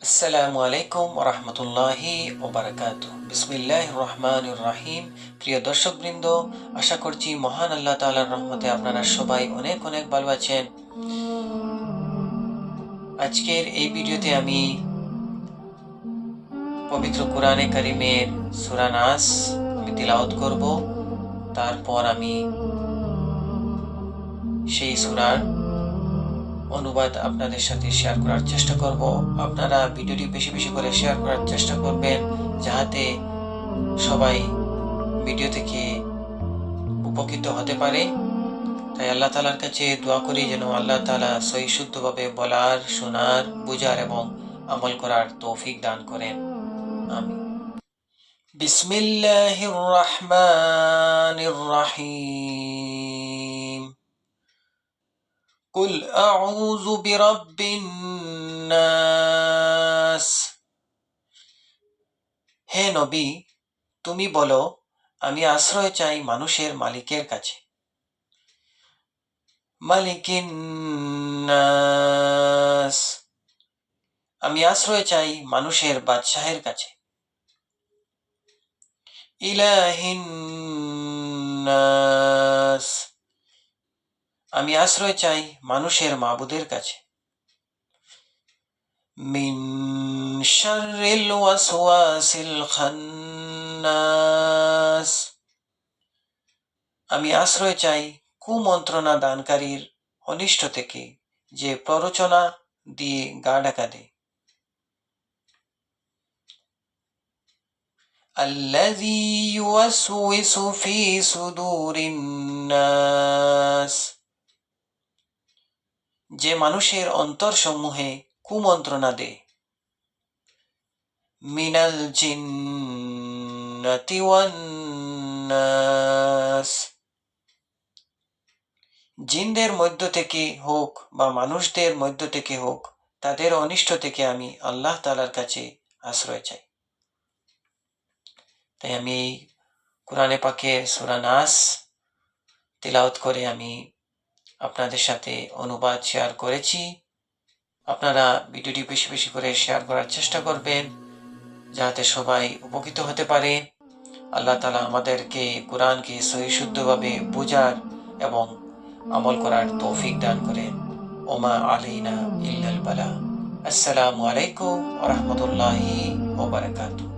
আসসালামু আলাইকুম রহমতুল্লাহি ওবারাকাতু। বিসমিল্লাহির রহমানির রহিম। প্রিয় দর্শকবৃন্দ, আশা করছি মহান আল্লাহ তাআলার রহমতে আপনারা সবাই অনেক অনেক ভালো আছেন। আজকের এই ভিডিওতে আমি পবিত্র কোরআনে কারিমের সূরা নাস আমি তিলাওয়াত করব। তারপর আমি সেই সূরার অনুবাদ আপনাদের সাথে শেয়ার করার চেষ্টা করব। আপনারা ভিডিওটি বেশি বেশি করে শেয়ার করার চেষ্টা করবেন, যাহাতে সবাই ভিডিও থেকে উপকৃত হতে পারে। তাই আল্লাহ তাআলার কাছে দোয়া করি যেন আল্লাহ তাআলা সহি শুদ্ধভাবে বলার, শোনার, বুঝার এবং আমল করার তৌফিক দান করেন। আমিন। বিসমিল্লাহির রহমানির রহিম। কুল আউযু বিরাব্বিন নাস। হে নবী, তুমি বলো, আমি আশ্রয় চাই মানুষের মালিকের কাছে। মালিকিন নাস, আমি আশ্রয় চাই মানুষের বাদশাহের কাছে। ইলাহিন নাস, আমি আশ্রয় চাই মানুষের মাবুদের কাছে। মিন শাররিল ওয়াসওয়াসিল খান্নাস, আমি আশ্রয় চাই কুমন্ত্রণা দানকারীর অনিষ্ট থেকে, যে প্ররোচনা দিয়ে গা ঢাকা দেয়। আল্লাযী ইউওয়াসওয়িসু ফী সুদুরিন নাস, যে মানুষের অন্তরসমূহে কুমন্ত্রণা দেয়। মিনাল জিন্নাতি ওয়ান নাস, জিনদের মধ্য থেকে হোক বা মানুষদের মধ্য থেকে হোক, তাদের অনিষ্ট থেকে আমি আল্লাহ তাআলার কাছে আশ্রয় চাই। তাই আমি এই কোরআনে পাকের সূরা নাস তিলাওয়াত করে আমি আপনাদের সাথে অনুবাদ শেয়ার করেছি। আপনারা ভিডিওটি বেশি বেশি করে শেয়ার করার চেষ্টা করবেন, যাতে সবাই উপকৃত হতে পারে। আল্লাহ তাআলা আমাদেরকে কোরআনকে সহি শুদ্ধভাবে বোঝার এবং আমল করার তৌফিক দান করেন। ওমা আলাইনা ইল্লাল বালা। আসসালামু আলাইকুম ওয়া রাহমাতুল্লাহি ওয়া বারাকাতুহু।